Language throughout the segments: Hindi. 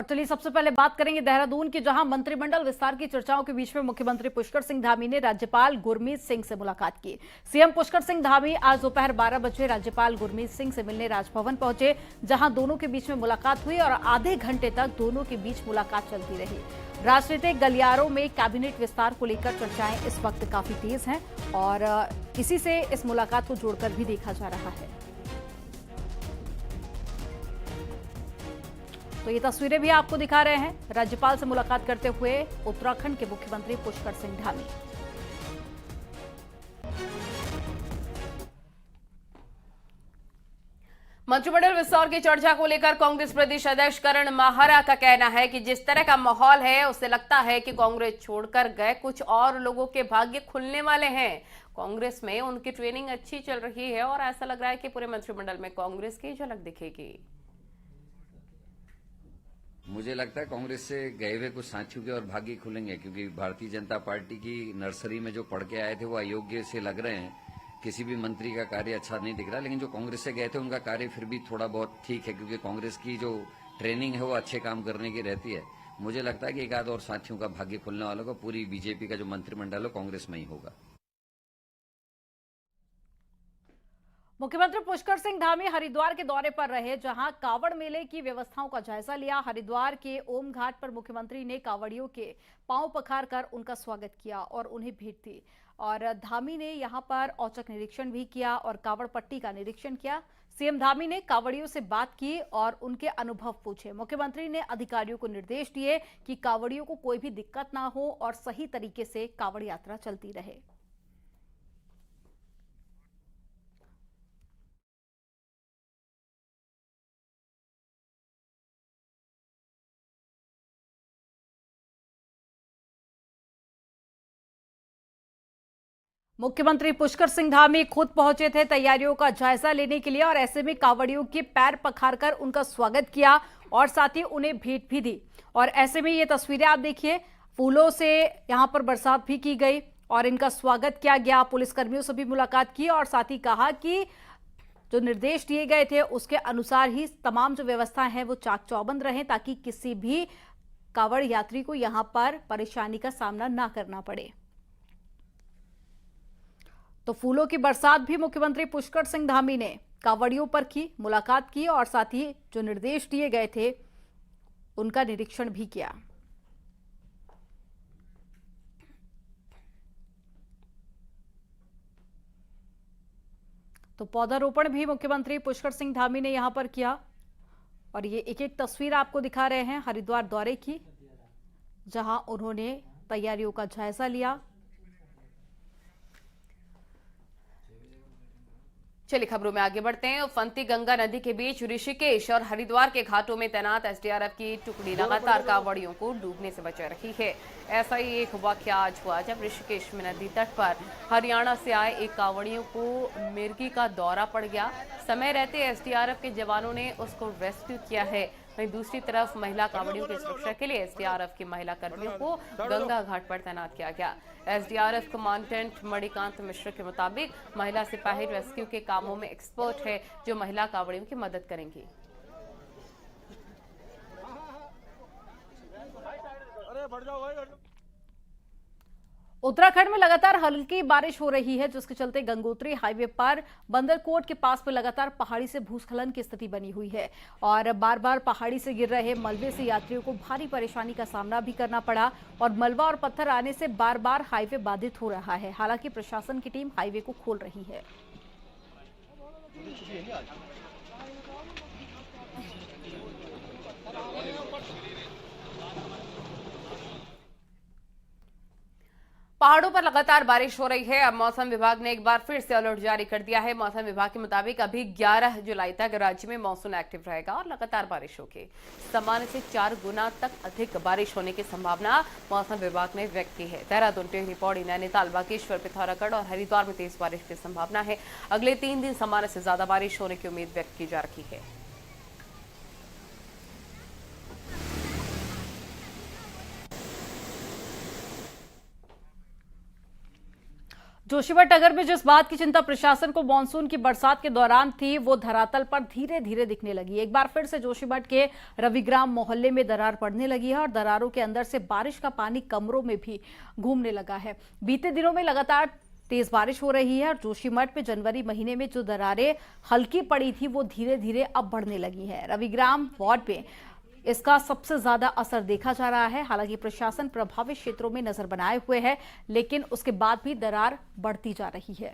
चलिए सबसे पहले बात करेंगे देहरादून की, जहां मंत्रिमंडल विस्तार की चर्चाओं के बीच में मुख्यमंत्री पुष्कर सिंह धामी ने राज्यपाल गुरमीत सिंह से मुलाकात की। सीएम पुष्कर सिंह धामी आज दोपहर 12 बजे राज्यपाल गुरमीत सिंह से मिलने राजभवन पहुंचे, जहां दोनों के बीच में मुलाकात हुई और आधे घंटे तक दोनों के बीच मुलाकात चलती रही। राजनीतिक गलियारों में कैबिनेट विस्तार को लेकर चर्चाएं इस वक्त काफी तेज हैं और इसी से इस मुलाकात को जोड़कर भी देखा जा रहा है। तो ये तस्वीरें भी आपको दिखा रहे हैं राज्यपाल से मुलाकात करते हुए उत्तराखंड के मुख्यमंत्री पुष्कर सिंह धामी। मंत्रिमंडल विस्तार की चर्चा को लेकर कांग्रेस प्रदेश अध्यक्ष करण माहारा का कहना है कि जिस तरह का माहौल है उससे लगता है कि कांग्रेस छोड़कर गए कुछ और लोगों के भाग्य खुलने वाले हैं। कांग्रेस में उनकी ट्रेनिंग अच्छी चल रही है और ऐसा लग रहा है कि पूरे मंत्रिमंडल में कांग्रेस की झलक दिखेगी। मुझे लगता है कांग्रेस से गए हुए कुछ साथियों के और भाग्य खुलेंगे, क्योंकि भारतीय जनता पार्टी की नर्सरी में जो पढ़ के आए थे वो अयोग्य से लग रहे हैं। किसी भी मंत्री का कार्य अच्छा नहीं दिख रहा, लेकिन जो कांग्रेस से गए थे उनका कार्य फिर भी थोड़ा बहुत ठीक है, क्योंकि कांग्रेस की जो ट्रेनिंग है वो अच्छे काम करने की रहती है। मुझे लगता है कि एक आध और साथियों का भाग्य खुलने वालों का पूरी बीजेपी का जो मंत्रिमंडल है कांग्रेस में ही होगा। मुख्यमंत्री पुष्कर सिंह धामी हरिद्वार के दौरे पर रहे, जहां कावड़ मेले की व्यवस्थाओं का जायजा लिया। हरिद्वार के ओम घाट पर मुख्यमंत्री ने कावड़ियों के पांव पखार कर उनका स्वागत किया और उन्हें भेंट दी। और धामी ने यहां पर औचक निरीक्षण भी किया और कावड़ पट्टी का निरीक्षण किया। सीएम धामी ने कावड़ियों से बात की और उनके अनुभव पूछे। मुख्यमंत्री ने अधिकारियों को निर्देश दिए कि कावड़ियों को कोई भी दिक्कत ना हो और सही तरीके से कावड़ यात्रा चलती रहे। मुख्यमंत्री पुष्कर सिंह धामी खुद पहुंचे थे तैयारियों का जायजा लेने के लिए और ऐसे में कावड़ियों के पैर पखारकर उनका स्वागत किया और साथ ही उन्हें भेंट भी दी। और ऐसे में ये तस्वीरें आप देखिए, फूलों से यहां पर बरसात भी की गई और इनका स्वागत किया गया। पुलिसकर्मियों से भी मुलाकात की और साथ ही कहा कि जो निर्देश दिए गए थे उसके अनुसार ही तमाम जो व्यवस्था है वो चाक चौबंद रहे, ताकि किसी भी कावड़ यात्री को यहां पर परेशानी का सामना ना करना पड़े। तो फूलों की बरसात भी मुख्यमंत्री पुष्कर सिंह धामी ने कावड़ियों पर की, मुलाकात की और साथ ही जो निर्देश दिए गए थे उनका निरीक्षण भी किया। तो पौधारोपण भी मुख्यमंत्री पुष्कर सिंह धामी ने यहां पर किया और ये एक एक तस्वीर आपको दिखा रहे हैं हरिद्वार दौरे की, जहां उन्होंने तैयारियों का जायजा लिया। चलिए खबरों में आगे बढ़ते हैं। उफनती गंगा नदी के बीच ऋषिकेश और हरिद्वार के घाटों में तैनात एसडीआरएफ की टुकड़ी लगातार कावड़ियों को डूबने से बचा रही है। ऐसा ही एक वाकया आज हुआ जब ऋषिकेश में नदी तट पर हरियाणा से आए एक कावड़ियों को मिर्गी का दौरा पड़ गया। समय रहते एसडीआरएफ के जवानों ने उसको रेस्क्यू किया है। वहीं दूसरी तरफ महिला कावड़ियों की सुरक्षा के लिए एसडीआरएफ की महिला कर्मियों को गंगा घाट पर तैनात किया गया। एसडीआरएफ कमांडेंट मणिकांत मिश्र के मुताबिक महिला सिपाही रेस्क्यू के कामों में एक्सपर्ट है, जो महिला कावड़ियों की मदद करेंगी। उत्तराखंड में लगातार हल्की बारिश हो रही है, जिसके चलते गंगोत्री हाईवे पर बंदरकोट के पास में लगातार पहाड़ी से भूस्खलन की स्थिति बनी हुई है और बार बार पहाड़ी से गिर रहे मलबे से यात्रियों को भारी परेशानी का सामना भी करना पड़ा और मलबा और पत्थर आने से बार बार हाईवे बाधित हो रहा है। हालांकि प्रशासन की टीम हाईवे को खोल रही है। पहाड़ों पर लगातार बारिश हो रही है। अब मौसम विभाग ने एक बार फिर से अलर्ट जारी कर दिया है। मौसम विभाग के मुताबिक अभी 11 जुलाई तक राज्य में मानसून एक्टिव रहेगा और लगातार बारिश होगी। सामान्य से 4 गुना तक अधिक बारिश होने की संभावना मौसम विभाग ने व्यक्त की है। देहरादून, टिहरी, पौड़ी, नैनीताल, बागेश्वर, पिथौरागढ़ और हरिद्वार में तेज बारिश की संभावना है। अगले 3 दिन सामान्य से ज्यादा बारिश होने की उम्मीद व्यक्त की जा रही है। जोशीमठ नगर में जिस बात की चिंता प्रशासन को मानसून की बरसात के दौरान थी, वो धरातल पर धीरे धीरे दिखने लगी। एक बार फिर से जोशीमठ के रविग्राम मोहल्ले में दरार पड़ने लगी है और दरारों के अंदर से बारिश का पानी कमरों में भी घूमने लगा है। बीते दिनों में लगातार तेज बारिश हो रही है और जोशीमठ में जनवरी महीने में जो दरारें हल्की पड़ी थी, वो धीरे धीरे अब बढ़ने लगी है। रविग्राम वार्ड में इसका सबसे ज्यादा असर देखा जा रहा है। हालांकि प्रशासन प्रभावित क्षेत्रों में नजर बनाए हुए है, लेकिन उसके बाद भी दरार बढ़ती जा रही है।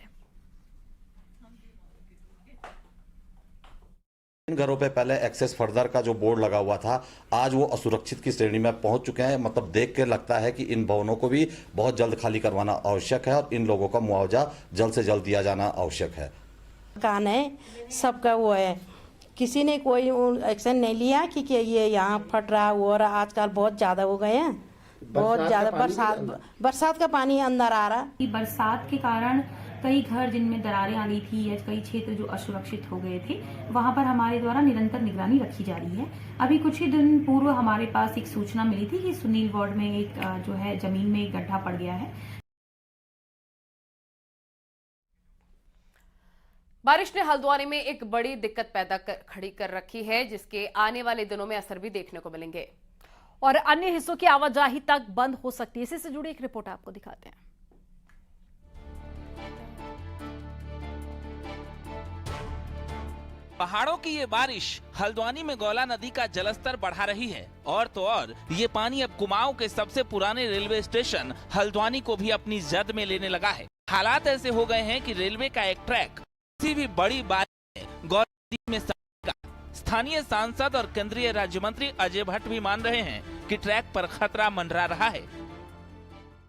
इन घरों पे पहले एक्सेस फर्दर का जो बोर्ड लगा हुआ था, आज वो असुरक्षित की श्रेणी में पहुंच चुके हैं। मतलब देख के लगता है कि इन भवनों को भी बहुत जल्द खाली करवाना आवश्यक है और इन लोगों का मुआवजा जल्द से जल्द दिया जाना आवश्यक है। कान है सबका वो है, किसी ने कोई एक्शन नहीं लिया कि ये यहाँ फट रहा हो रहा। आजकल बहुत ज़्यादा हो गए हैं, बहुत ज़्यादा बरसात का पानी अंदर आ रहा। बरसात के कारण कई घर जिनमें दरारें आ गई थी या कई क्षेत्र जो असुरक्षित हो गए थे, वहां पर हमारे द्वारा निरंतर निगरानी रखी जा रही है। अभी कुछ ही दिन पूर्व हमारे पास एक सूचना मिली थी कि सुनील वार्ड में एक जो है जमीन में एक गड्ढा पड़ गया है। बारिश ने हल्द्वानी में एक बड़ी दिक्कत खड़ी कर रखी है, जिसके आने वाले दिनों में असर भी देखने को मिलेंगे और अन्य हिस्सों की आवाजाही तक बंद हो सकती है। इसी से जुड़ी एक रिपोर्ट आपको दिखाते हैं। पहाड़ों की ये बारिश हल्द्वानी में गौला नदी का जलस्तर बढ़ा रही है और तो और ये पानी अब कुमाऊं के सबसे पुराने रेलवे स्टेशन हल्द्वानी को भी अपनी जद में लेने लगा है। हालात ऐसे हो गए हैं कि रेलवे का एक ट्रैक किसी भी बड़ी बारिश में गौला नदी में सड़ेगा। स्थानीय सांसद और केंद्रीय राज्य मंत्री अजय भट्ट भी मान रहे हैं कि ट्रैक पर खतरा मंडरा रहा है।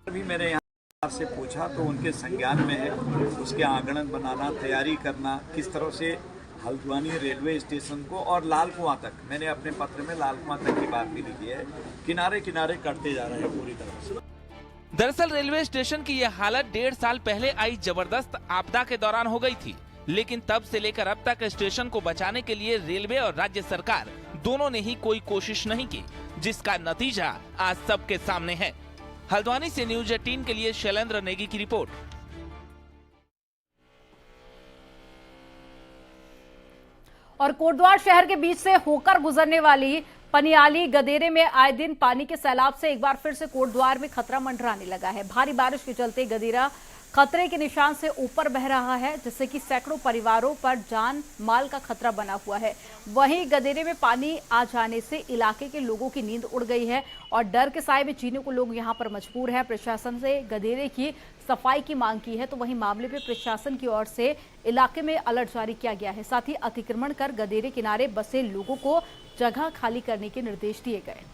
अभी मेरे यहाँ से पूछा तो उनके संज्ञान में है, उसके आंगन बनाना, तैयारी करना, किस तरह से हल्द्वानी रेलवे स्टेशन को और लाल कुआं तक, मैंने अपने पत्र में लाल कुआं तक की बात भी लिखी है, किनारे किनारे करते जा रहे हैं पूरी तरह से। दरअसल रेलवे स्टेशन की यह हालत 1.5 साल पहले आई जबरदस्त आपदा के दौरान हो गई थी, लेकिन तब से लेकर अब तक स्टेशन को बचाने के लिए रेलवे और राज्य सरकार दोनों ने ही कोई कोशिश नहीं की, जिसका नतीजा आज सबके सामने है। हल्द्वानी से न्यूज 18 के लिए शैलेंद्र नेगी की रिपोर्ट। और कोटद्वार शहर के बीच से होकर गुजरने वाली पनियाली गदेरे में आए दिन पानी के सैलाब से एक बार फिर से कोटद्वार में खतरा मंडराने लगा है। भारी बारिश के चलते गदेरा खतरे के निशान से ऊपर बह रहा है, जिससे कि सैकड़ों परिवारों पर जान माल का खतरा बना हुआ है। वहीं गदेरे में पानी आ जाने से इलाके के लोगों की नींद उड़ गई है और डर के साए में जीने को लोग यहां पर मजबूर है। प्रशासन से गदेरे की सफाई की मांग की है, तो वहीं मामले में प्रशासन की ओर से इलाके में अलर्ट जारी किया गया है। साथ ही अतिक्रमण कर गदेरे किनारे बसे लोगों को जगह खाली करने के निर्देश दिए गए।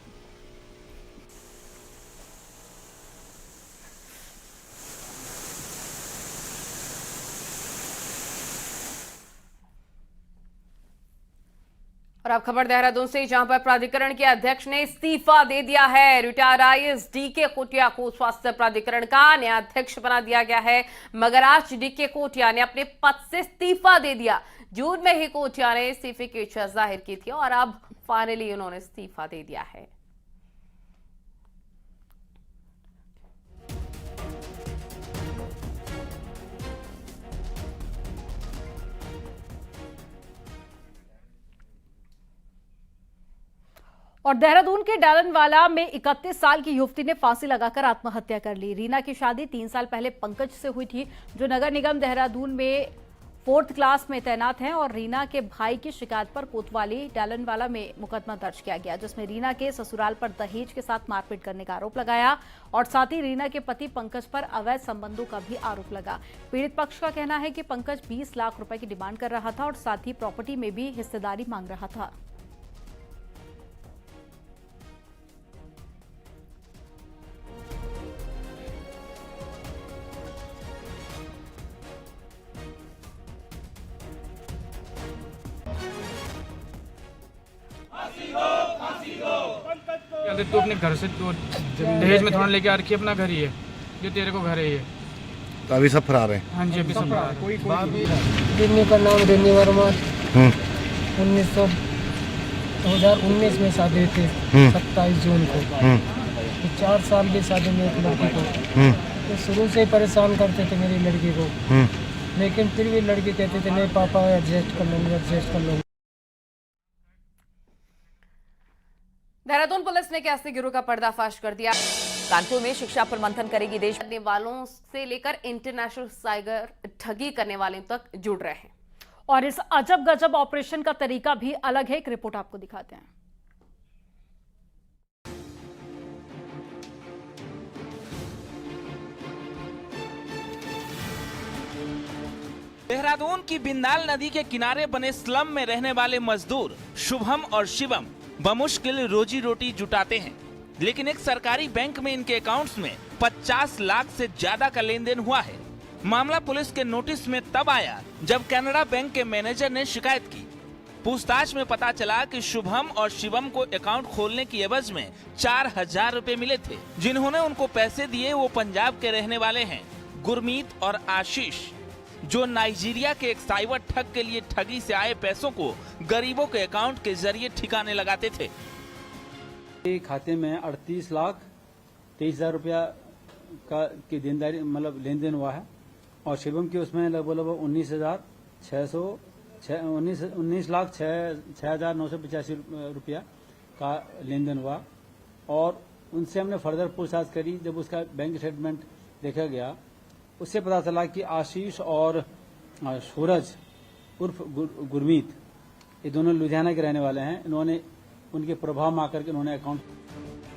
और अब खबर देहरादून से, जहां पर प्राधिकरण के अध्यक्ष ने इस्तीफा दे दिया है। रिटायर आईएएस डीके कोटिया को स्वास्थ्य प्राधिकरण का नया अध्यक्ष बना दिया गया है, मगर आज डीके कोटिया ने अपने पद से इस्तीफा दे दिया। जून में ही कोटिया ने इस्तीफे की इच्छा जाहिर की थी और अब फाइनली उन्होंने इस्तीफा दे दिया है। और देहरादून के डालनवाला में 31 साल की युवती ने फांसी लगाकर आत्महत्या कर ली। रीना की शादी 3 साल पहले पंकज से हुई थी, जो नगर निगम देहरादून में 4th क्लास में तैनात हैं। और रीना के भाई की शिकायत पर कोतवाली डालनवाला में मुकदमा दर्ज किया गया, जिसमें रीना के ससुराल पर दहेज के साथ मारपीट करने का आरोप लगाया और साथ ही रीना के पति पंकज पर अवैध संबंधों का भी आरोप लगा। पीड़ित पक्ष का कहना है कि पंकज 20 लाख रुपए की डिमांड कर रहा था और साथ ही प्रॉपर्टी में भी हिस्सेदारी मांग रहा था। तू अपने घर से तो दहेज में थोड़ा लेके आ रखी, अपना घर ही है, जो तेरे को घर है ये। तो अभी सब फरार हैं? हाँ जी, अभी सब फरार है। दिल्ली का नाम रेनी वर्मा, 2019 में शादी थी 27 जून को। 4 साल की शादी में एक लड़की को तो शुरू से ही परेशान करते थे मेरी लड़की को, लेकिन फिर भी लड़की कहते थे नहीं पापा एडजस्ट कर लूँगी, एडजस्ट कर लूँगी। देहरादून पुलिस ने कैसे गिरोह का पर्दाफाश कर दिया। कानपुर में शिक्षा पर मंथन करेगी देश करने वालों से लेकर इंटरनेशनल साइबर ठगी करने वाले तक जुड़ रहे हैं। और इस अजब गजब ऑपरेशन का तरीका भी अलग है। एक रिपोर्ट आपको दिखाते हैं। देहरादून की बिंदाल नदी के किनारे बने स्लम में रहने वाले मजदूर शुभम और शिवम बमुश्किल रोजी रोटी जुटाते हैं, लेकिन एक सरकारी बैंक में इनके अकाउंट्स में 50 लाख से ज्यादा का लेन देन हुआ है। मामला पुलिस के नोटिस में तब आया जब कनाडा बैंक के मैनेजर ने शिकायत की। पूछताछ में पता चला कि शुभम और शिवम को अकाउंट खोलने की एवज में 4000 रुपए मिले थे। जिन्होंने उनको पैसे दिए वो पंजाब के रहने वाले हैं गुरमीत और आशीष, जो नाइजीरिया के एक साइबर ठग के लिए ठगी से आए पैसों को गरीबों के अकाउंट के जरिए ठिकाने लगाते थे। खाते में 38,23,000 रुपया का की देनदारी मतलब लेन देन हुआ है और शिवम की उसमें लगभग 19,06,985 रुपया का लेन देन हुआ और उनसे हमने फर्दर पूछताछ करी। जब उसका बैंक स्टेटमेंट देखा गया उससे पता चला कि आशीष और सूरज उर्फ गुरमीत ये दोनों लुधियाना के रहने वाले हैं। इन्होंने उनके प्रभाव में आकर के इन्होंने अकाउंट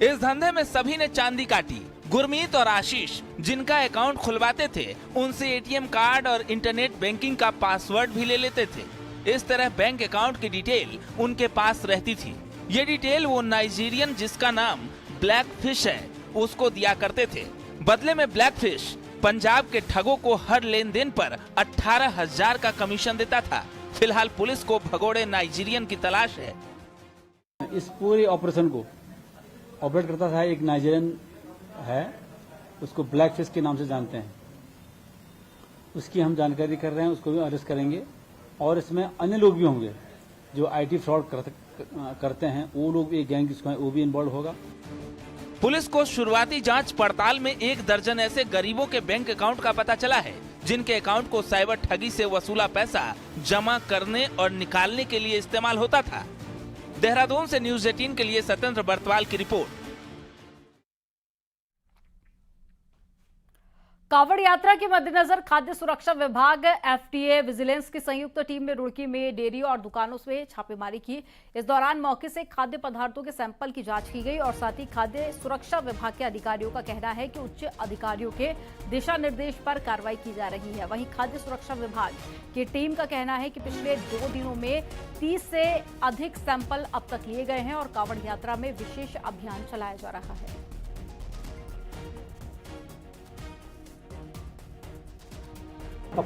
इस धंधे में सभी ने चांदी काटी। गुरमीत और आशीष जिनका अकाउंट खुलवाते थे उनसे एटीएम कार्ड और इंटरनेट बैंकिंग का पासवर्ड भी ले लेते थे। इस तरह बैंक अकाउंट की डिटेल उनके पास रहती थी। ये डिटेल वो नाइजीरियन जिसका नाम ब्लैक फिश है उसको दिया करते थे। बदले में ब्लैक फिश पंजाब के ठगों को हर लेन देन पर 18,000 का कमीशन देता था। फिलहाल पुलिस को भगोड़े नाइजीरियन की तलाश है। इस पूरे ऑपरेशन को ऑपरेट करता था एक नाइजीरियन है, उसको ब्लैक फिश के नाम से जानते हैं। उसकी हम जानकारी कर रहे हैं, उसको भी अरेस्ट करेंगे और इसमें अन्य लोग भी होंगे जो आईटी फ्रॉड करते हैं। वो लोग एक गैंग जिसको है वो भी इन्वॉल्व होगा। पुलिस को शुरुआती जांच पड़ताल में 1 दर्जन ऐसे गरीबों के बैंक अकाउंट का पता चला है जिनके अकाउंट को साइबर ठगी से वसूला पैसा जमा करने और निकालने के लिए इस्तेमाल होता था। देहरादून से न्यूज़ 18 के लिए सत्येंद्र बर्तवाल की रिपोर्ट। कावड़ यात्रा के मद्देनजर खाद्य सुरक्षा विभाग एफडीए विजिलेंस की संयुक्त टीम ने रुड़की में डेयरी और दुकानों में छापेमारी की। इस दौरान मौके से खाद्य पदार्थों के सैंपल की जांच की गई और साथ ही खाद्य सुरक्षा विभाग के अधिकारियों का कहना है कि उच्च अधिकारियों के दिशा निर्देश पर कार्रवाई की जा रही है। वहीं खाद्य सुरक्षा विभाग की टीम का कहना है कि पिछले 2 दिनों में 30 से अधिक सैंपल अब तक लिए गए हैं और कावड़ यात्रा में विशेष अभियान चलाया जा रहा है।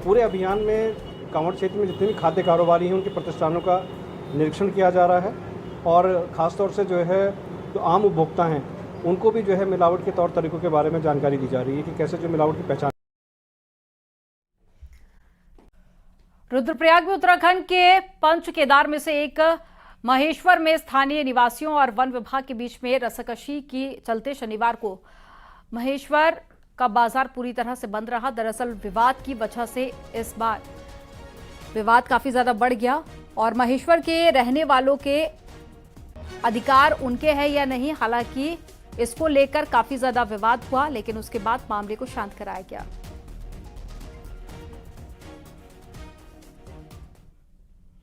पूरे अभियान में कांवड़ क्षेत्र में जितने भी खाद्य कारोबारी हैं उनके प्रतिष्ठानों का निरीक्षण किया जा रहा है और ख़ासतौर से जो है जो आम उपभोक्ता हैं उनको भी जो है मिलावट के तौर तरीकों के बारे में जानकारी दी जा रही है कि कैसे जो मिलावट की पहचान। रुद्रप्रयाग में उत्तराखंड के पंच केदार में से एक महेश्वर में स्थानीय निवासियों और वन विभाग के बीच में रस्साकशी की चलते शनिवार को महेश्वर का बाजार पूरी तरह से बंद रहा। दरअसल विवाद की वजह से इस बार विवाद काफी ज्यादा बढ़ गया और महेश्वर के रहने वालों के अधिकार उनके हैं या नहीं, हालांकि इसको लेकर काफी ज्यादा विवाद हुआ, लेकिन उसके बाद मामले को शांत कराया गया।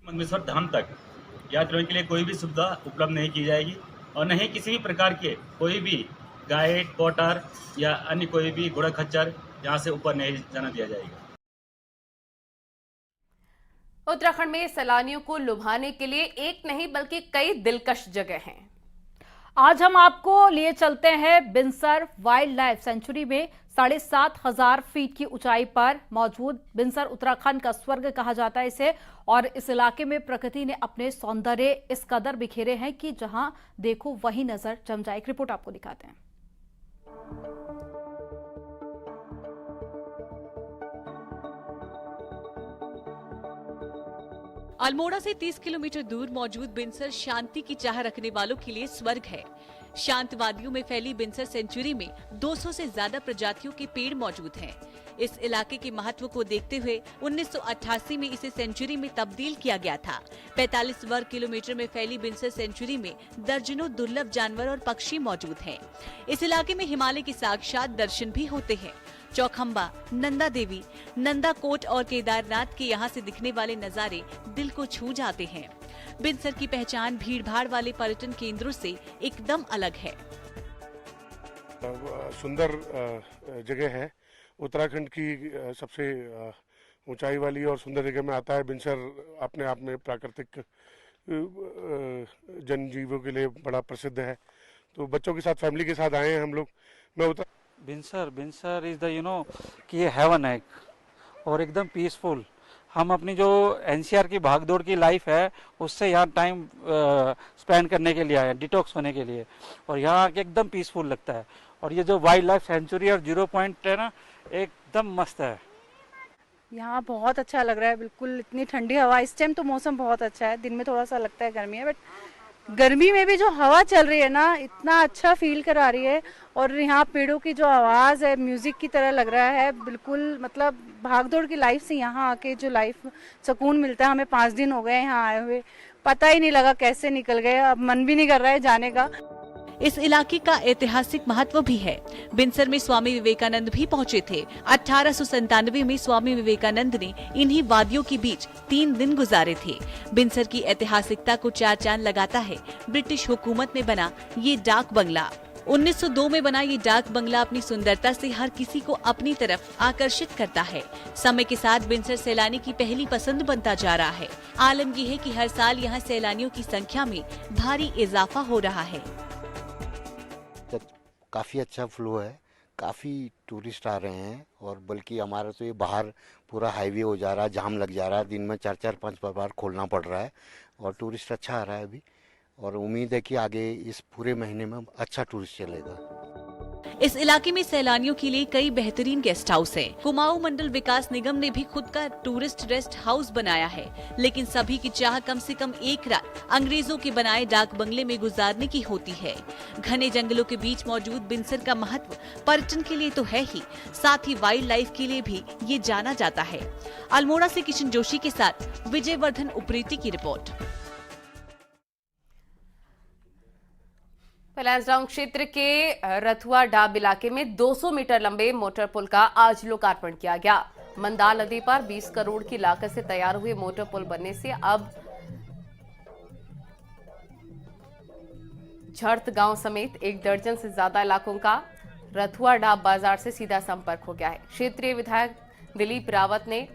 मंगेश्वर धाम तक यात्रियों के लिए कोई भी सुविधा उपलब्ध नहीं की जाएगी और न ही किसी भी प्रकार के कोई भी गाइड पोटर या अन्य कोई भी घोड़ा खच्चर यहाँ से ऊपर नहीं जाना दिया जाएगा। उत्तराखंड में सैलानियों को लुभाने के लिए एक नहीं बल्कि कई दिलकश जगह हैं। आज हम आपको लिए चलते हैं बिनसर वाइल्ड लाइफ सेंचुरी में 7,500 फीट की ऊंचाई पर मौजूद बिनसर उत्तराखंड का स्वर्ग कहा जाता है इसे, और इस इलाके में प्रकृति ने अपने सौंदर्य इस कदर बिखेरे हैं कि जहां देखो वहीं नजर जम जाए। एक रिपोर्ट आपको दिखाते हैं। अल्मोड़ा से 30 किलोमीटर दूर मौजूद बिनसर शांति की चाह रखने वालों के लिए स्वर्ग है। शांत वादियों में फैली बिनसर सेंचुरी में 200 से ज्यादा प्रजातियों के पेड़ मौजूद हैं। इस इलाके के महत्व को देखते हुए 1988 में इसे सेंचुरी में तब्दील किया गया था। 45 वर्ग किलोमीटर में फैली बिनसर सेंचुरी में दर्जनों दुर्लभ जानवर और पक्षी मौजूद हैं। इस इलाके में हिमालय के साक्षात दर्शन भी होते हैं। चौखंबा, नंदा देवी, नंदा कोट और केदारनाथ के यहाँ से दिखने वाले नजारे दिल को छू जाते हैं। बिनसर की पहचान भीड़-भाड़ वाले पर्यटन केंद्रों से एकदम अलग है। सुंदर जगह है, उत्तराखंड की सबसे ऊंचाई वाली और सुंदर जगह में आता है। बिनसर अपने आप में प्राकृतिक जनजीवों के लिए बड़ा प्रसिद्ध है। तो बच्चों के साथ, फैमिली के साथ आए हैं हम लोग। मैं बिनसर इज द कि ये हेवन है और एकदम पीसफुल। हम अपनी जो एनसीआर की भागदौड़ की लाइफ है उससे यहाँ टाइम स्पेंड करने के लिए आए हैं, डिटॉक्स होने के लिए, और यहाँ आके एकदम पीसफुल लगता है। और ये जो वाइल्ड लाइफ सेंचुरी और 0 पॉइंट है ना, एकदम मस्त है। यहाँ बहुत अच्छा लग रहा है, बिल्कुल इतनी ठंडी हवा। इस टाइम तो मौसम बहुत अच्छा है, दिन में थोड़ा सा लगता है गर्मी है, बट गर्मी में भी जो हवा चल रही है ना, इतना अच्छा फील करा रही है। और यहाँ पेड़ों की जो आवाज़ है म्यूजिक की तरह लग रहा है, बिल्कुल मतलब भागदौड़ की लाइफ से यहाँ आके जो लाइफ सुकून मिलता है। हमें 5 दिन हो गए यहाँ आए हुए, पता ही नहीं लगा कैसे निकल गए, अब मन भी नहीं कर रहा है जाने का। इस इलाके का ऐतिहासिक महत्व भी है। बिनसर में स्वामी विवेकानंद भी पहुंचे थे। 1897 में स्वामी विवेकानंद ने इन्हीं वादियों के बीच 3 दिन गुजारे थे। बिनसर की ऐतिहासिकता को 4 चांद लगाता है ब्रिटिश हुकूमत में बना ये डाक बंगला। 1902 में बना ये डाक बंगला अपनी सुंदरता से हर किसी को अपनी तरफ आकर्षित करता है। समय के साथ बिनसर सैलानी की पहली पसंद बनता जा रहा है। आलम यह है कि हर साल यहाँ सैलानियों की संख्या में भारी इजाफा हो रहा है। काफ़ी अच्छा फ्लो है, काफ़ी टूरिस्ट आ रहे हैं, और बल्कि हमारा तो ये बाहर पूरा हाईवे हो जा रहा है, जाम लग जा रहा है, दिन में 4-5 बार खोलना पड़ रहा है, और टूरिस्ट अच्छा आ रहा है अभी। और उम्मीद है कि आगे इस पूरे महीने में अच्छा टूरिस्ट चलेगा। इस इलाके में सैलानियों के लिए कई बेहतरीन गेस्ट हाउस हैं। कुमाऊं मंडल विकास निगम ने भी खुद का टूरिस्ट रेस्ट हाउस बनाया है, लेकिन सभी की चाह कम से कम एक रात अंग्रेजों के बनाए डाक बंगले में गुजारने की होती है। घने जंगलों के बीच मौजूद बिनसर का महत्व पर्यटन के लिए तो है ही, साथ ही वाइल्ड लाइफ के लिए भी ये जाना जाता है। अल्मोड़ा से किशन जोशी के साथ विजयवर्धन उप्रेती की रिपोर्ट। लांसडाउन क्षेत्र के रथुआ डाब इलाके में 200 मीटर लंबे मोटर पुल का आज लोकार्पण किया गया। मंदाल नदी पर 20 करोड़ की लागत से तैयार हुए मोटर पुल बनने से अब झर्त गांव समेत 1 दर्जन से ज्यादा इलाकों का रथुआ डाब बाजार से सीधा संपर्क हो गया है। क्षेत्रीय विधायक दिलीप रावत ने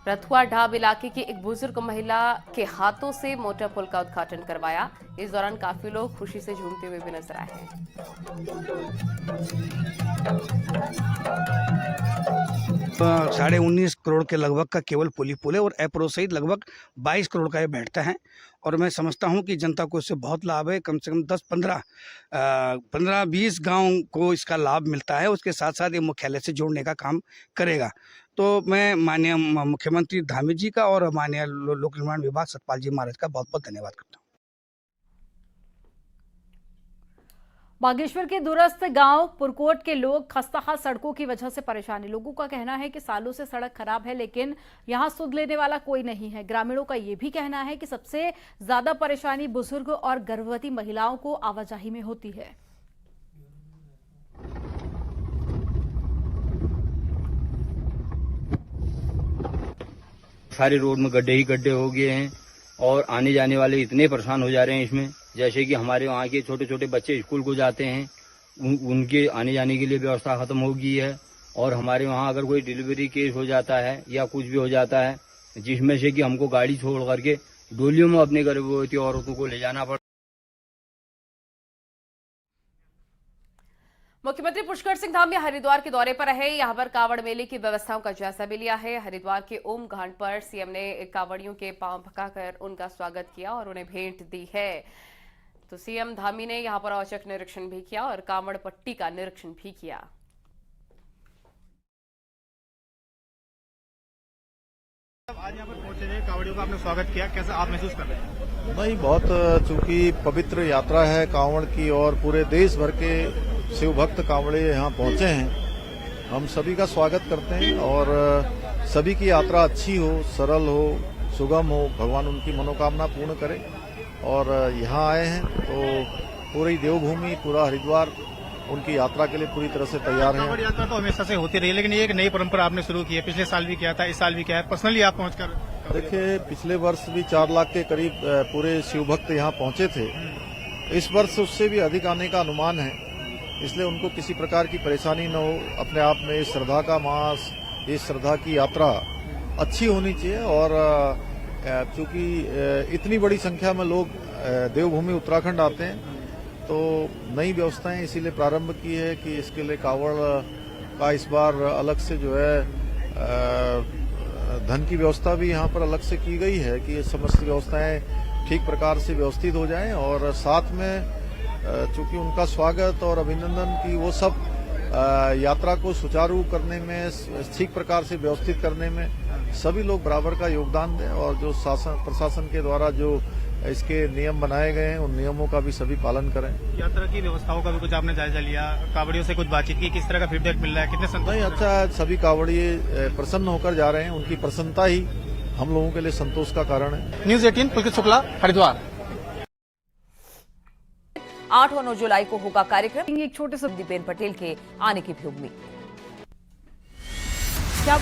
रथुआ ढाब इलाके की एक बुजुर्ग महिला के हाथों से मोटर पुल का उद्घाटन करवाया। इस दौरान काफी लोग खुशी से झूमते हुए भी नजर आए हैं। 19.5 करोड़ के लगभग का केवल पुल ही पुल है, और एप्रो सहित लगभग 22 करोड़ का ये बैठता है। और मैं समझता हूं कि जनता को इससे बहुत लाभ है। कम से कम 15-20 गांव को इसका लाभ मिलता है। उसके साथ साथ ये मुख्यालय से जोड़ने का काम करेगा। तो मैं माननीय मुख्यमंत्री धामी जी का और माननीय लोक निर्माण विभाग सतपाल जी महाराज का बहुत बहुत धन्यवाद करता हूँ। बागेश्वर के दूरस्थ गांव पुरकोट के लोग खस्ताहाल सड़कों की वजह से परेशान हैं। लोगों का कहना है कि सालों से सड़क खराब है, लेकिन यहां सुध लेने वाला कोई नहीं है। ग्रामीणों का यह भी कहना है कि सबसे ज्यादा परेशानी बुजुर्ग और गर्भवती महिलाओं को आवाजाही में होती है। सारे रोड में गड्ढे ही गड्ढे हो गए हैं, और आने जाने वाले इतने परेशान हो जा रहे हैं इसमें। जैसे कि हमारे वहाँ के छोटे छोटे बच्चे स्कूल को जाते हैं, उनके आने जाने के लिए व्यवस्था खत्म हो गई है। और हमारे वहाँ अगर कोई डिलीवरी केस हो जाता है या कुछ भी हो जाता है, जिसमें से कि हमको गाड़ी छोड़ करके डोलियों में अपने गर्भवती औरतों को ले जाना पड़ता। मुख्यमंत्री पुष्कर सिंह धामी हरिद्वार के दौरे पर रहे। यहां पर कावड़ मेले की व्यवस्थाओं का जायजा भी लिया है। हरिद्वार के ओम घाट पर सीएम ने कावड़ियों के पांव पकाकर उनका स्वागत किया और उन्हें भेंट दी है। तो सीएम धामी ने यहां पर औचक निरीक्षण भी किया और कावड़ पट्टी का निरीक्षण भी किया। आज यहाँ पर पहुंचे थे, कांवड़ियों का आपने स्वागत किया, कैसा आप महसूस कर रहे हैं? नहीं, बहुत चूंकि पवित्र यात्रा है कांवड़ की और पूरे देश भर के शिव भक्त कांवड़े यहाँ पहुंचे हैं, हम सभी का स्वागत करते हैं और सभी की यात्रा अच्छी हो, सरल हो, सुगम हो, भगवान उनकी मनोकामना पूर्ण करे। और यहाँ आए हैं तो पूरी देवभूमि, पूरा हरिद्वार उनकी यात्रा के लिए पूरी तरह से तैयार है। कांवड़ यात्रा तो हमेशा से होती रही है, लेकिन ये एक नई परंपरा आपने शुरू की है। पिछले साल भी किया था, इस साल भी किया है, पर्सनली आप पहुंचकर। देखिए, पिछले वर्ष भी 4 लाख के करीब पूरे शिव भक्त यहाँ पहुंचे थे। इस वर्ष उससे भी अधिक आने का अनुमान है, इसलिए उनको किसी प्रकार की परेशानी न हो। अपने आप में इस श्रद्धा का मास, इस श्रद्धा की यात्रा अच्छी होनी चाहिए। और चूंकि इतनी बड़ी संख्या में लोग देवभूमि उत्तराखंड आते हैं, तो नई व्यवस्थाएं इसीलिए प्रारंभ की है कि इसके लिए कांवड़ का इस बार अलग से जो है धन की व्यवस्था भी यहाँ पर अलग से की गई है कि ये समस्त व्यवस्थाएं ठीक प्रकार से व्यवस्थित हो जाएं। और साथ में चूंकि उनका स्वागत और अभिनंदन की वो सब यात्रा को सुचारू करने में, ठीक प्रकार से व्यवस्थित करने में सभी लोग बराबर का योगदान दें। और जो शासन प्रशासन के द्वारा जो इसके नियम बनाए गए हैं, उन नियमों का भी सभी पालन करें। यात्रा की व्यवस्थाओं का भी कुछ आपने जायजा लिया, कांवड़ियों से कुछ बातचीत की, किस तरह का फीडबैक मिल रहा है, कितने संतोष? नहीं, अच्छा है, सभी कांवड़िए प्रसन्न होकर जा रहे हैं, उनकी प्रसन्नता ही हम लोगों के लिए संतोष का कारण है। न्यूज 18 पुलकित शुक्ला, हरिद्वार। 8 और 9 जुलाई को होगा कार्यक्रम। एक छोटे से दीपेन पटेल के आने की भी उम्मीद। क्या